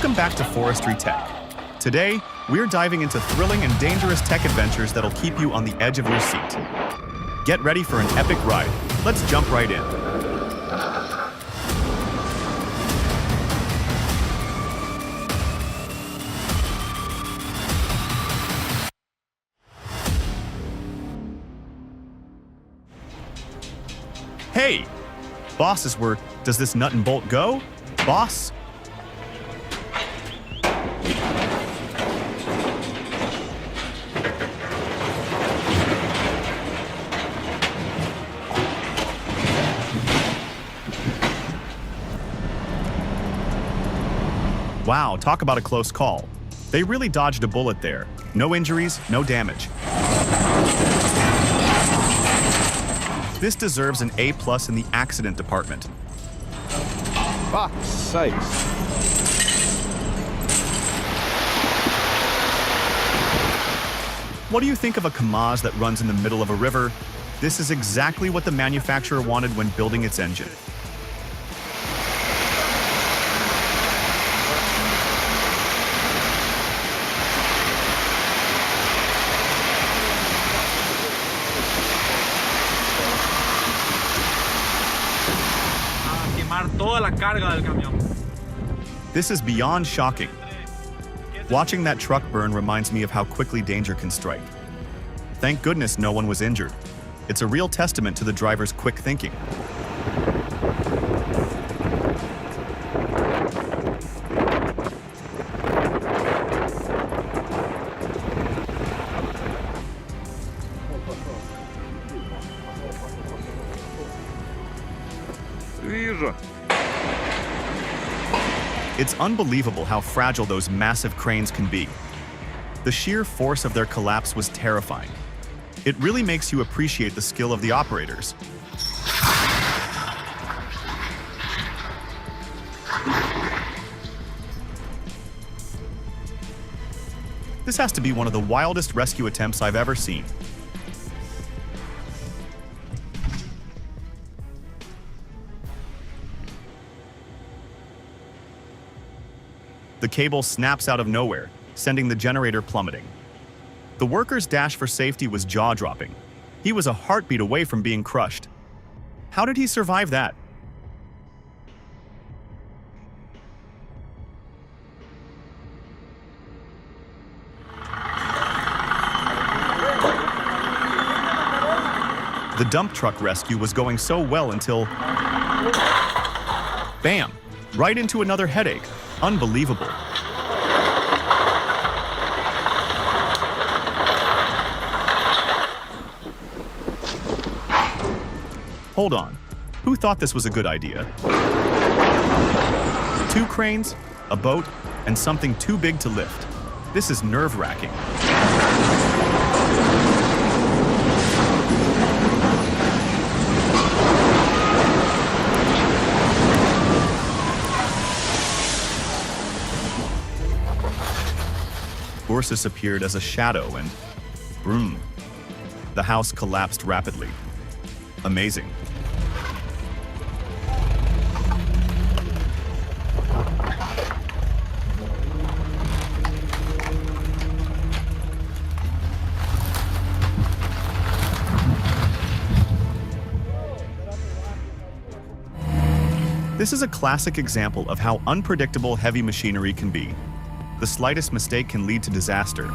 Welcome back to Forestry Tech. Today, we're diving into thrilling and dangerous tech adventures that'll keep you on the edge of your seat. Get ready for an epic ride. Let's jump right in. Hey! Boss is where does this nut and bolt go? Boss? Wow, talk about a close call. They really dodged a bullet there. No injuries, no damage. This deserves an A+ in the accident department. Fuck's sakes. What do you think of a Kamaz that runs in the middle of a river? This is exactly what the manufacturer wanted when building its engine. Toda la carga del camión. This is beyond shocking. Watching that truck burn reminds me of how quickly danger can strike. Thank goodness no one was injured. It's a real testament to the driver's quick thinking. It's unbelievable how fragile those massive cranes can be. The sheer force of their collapse was terrifying. It really makes you appreciate the skill of the operators. This has to be one of the wildest rescue attempts I've ever seen. The cable snaps out of nowhere, sending the generator plummeting. The worker's dash for safety was jaw-dropping. He was a heartbeat away from being crushed. How did he survive that? The dump truck rescue was going so well until... Bam! Right into another headache. Unbelievable. Hold on. Who thought this was a good idea? 2 cranes, a boat, and something too big to lift. This is nerve-wracking. Ursus appeared as a shadow and boom, the house collapsed rapidly. Amazing. This is a classic example of how unpredictable heavy machinery can be. The slightest mistake can lead to disaster.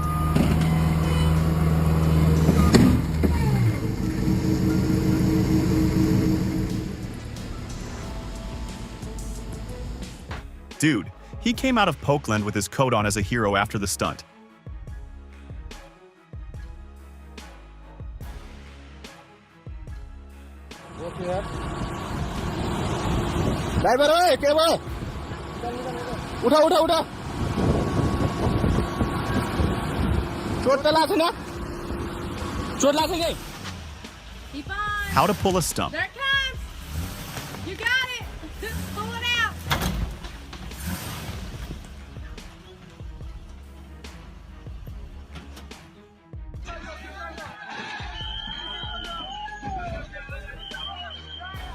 Dude, he came out of Pokeland with his coat on as a hero after the stunt. Driver, oi, cable. उठा. चोट त लाग्छ न? चोट लाग्छ के? Keep on. How to pull a stump. There it comes. You got it. Pull it out.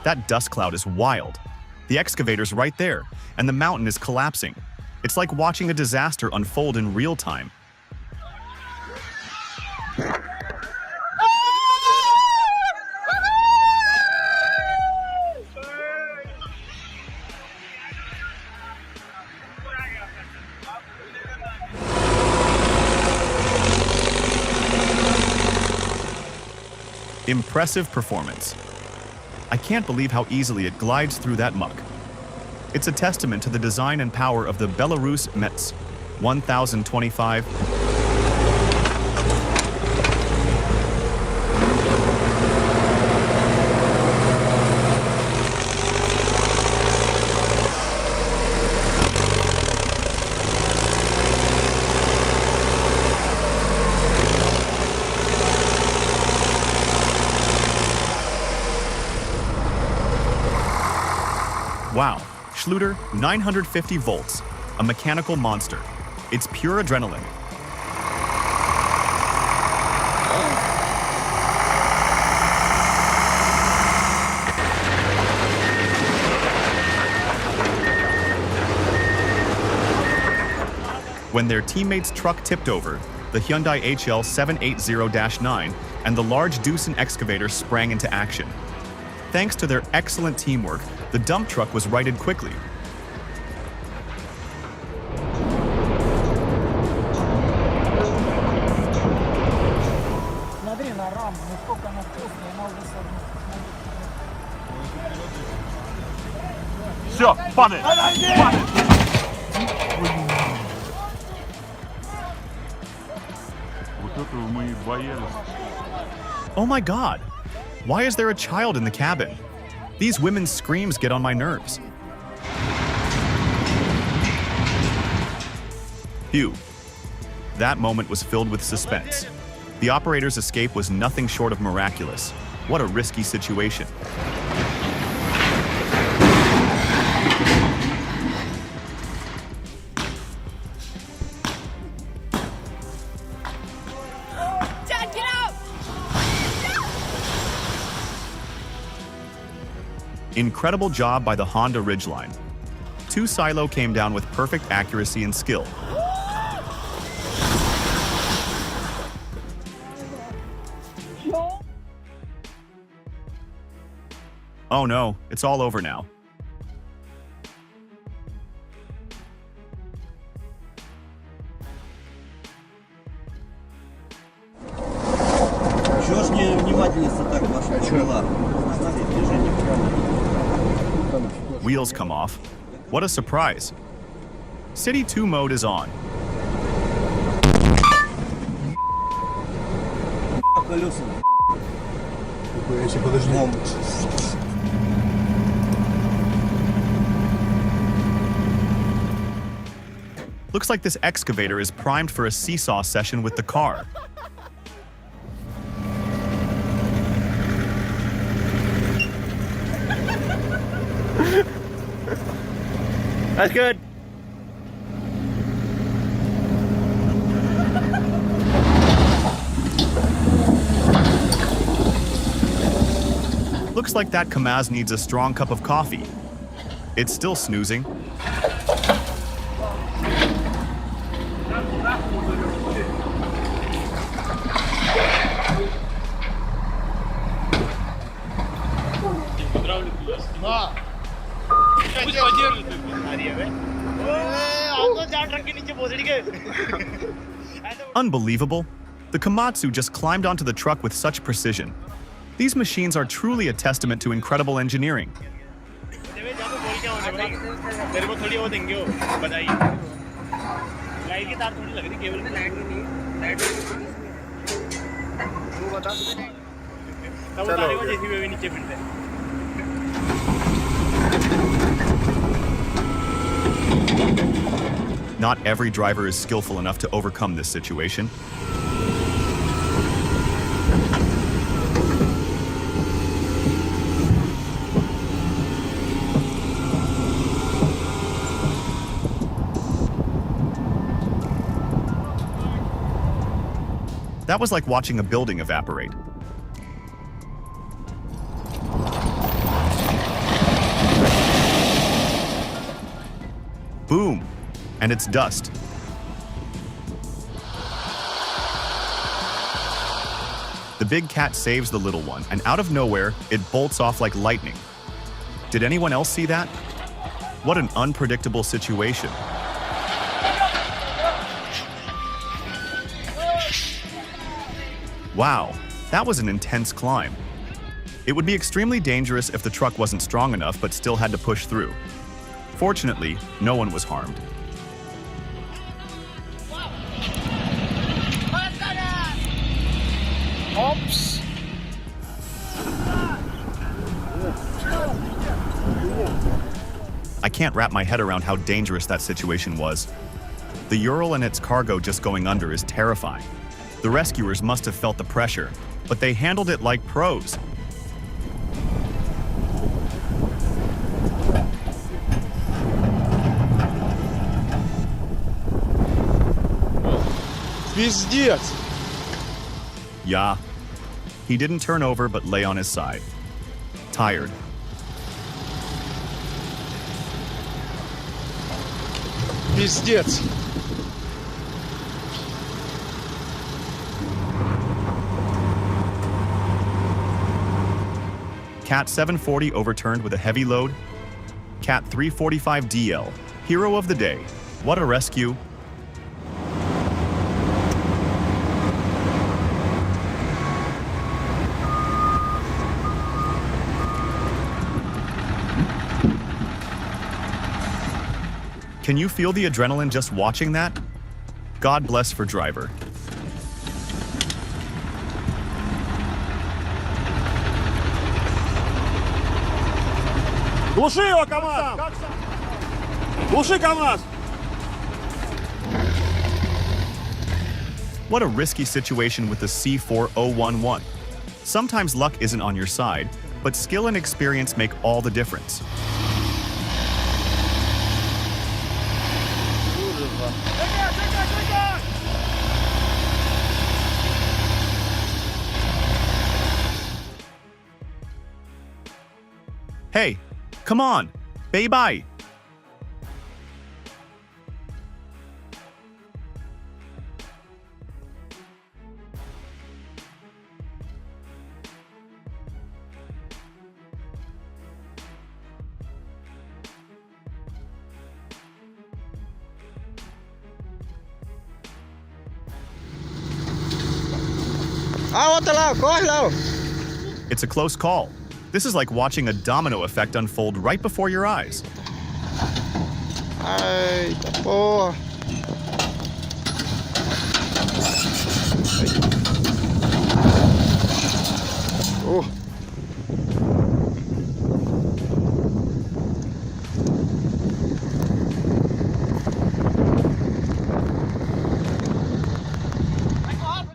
That dust cloud is wild. The excavator's right there, and the mountain is collapsing. It's like watching a disaster unfold in real time. Impressive performance. I can't believe how easily it glides through that muck. It's a testament to the design and power of the Belarus Metz 1025. Wow, Schluter, 950 volts, a mechanical monster. It's pure adrenaline. When their teammates' truck tipped over, the Hyundai HL 780-9 and the large Doosan excavator sprang into action. Thanks to their excellent teamwork, the dump truck was righted quickly. Все, падай! Падай! Вот этого мы и боялись. Oh my God! Why is there a child in the cabin? These women's screams get on my nerves. Phew. That moment was filled with suspense. The operator's escape was nothing short of miraculous. What a risky situation. Dad, get out! Incredible job by the Honda Ridgeline. 2 Silo came down with perfect accuracy and skill. Oh no, it's all over now. Чего ж не внимательница так ваша крыла? Смотри, движение прямо. Wheels come off. What a surprise. City 2 mode is on. Колеса. Looks like this excavator is primed for a seesaw session with the car. That's good. Looks like that Kamaz needs a strong cup of coffee. It's still snoozing. Unbelievable. The Komatsu just climbed onto the truck with such precision. These machines are truly a testament to incredible engineering. Not every driver is skillful enough to overcome this situation. That was like watching a building evaporate. Boom! and it's dust. The big cat saves the little one, and out of nowhere, it bolts off like lightning. Did anyone else see that? What an unpredictable situation. Wow, that was an intense climb. It would be extremely dangerous if the truck wasn't strong enough but still had to push through. Fortunately, no one was harmed. Oops. I can't wrap my head around how dangerous that situation was. The Ural and its cargo just going under is terrifying. The rescuers must have felt the pressure, but they handled it like pros. Пиздец. Yeah. He didn't turn over but lay on his side. Tired. Пиздец. Cat 740 overturned with a heavy load. Cat 345 DL, hero of the day. What a rescue. Can you feel the adrenaline just watching that? God bless for driver. Глуши его, КамАЗ! Глуши КамАЗ! What a risky situation with the C4011. Sometimes luck isn't on your side, but skill and experience make all the difference. Hey, come on, bye-bye. Corre lá. It's a close call. This is like watching a domino effect unfold right before your eyes. Eita porra.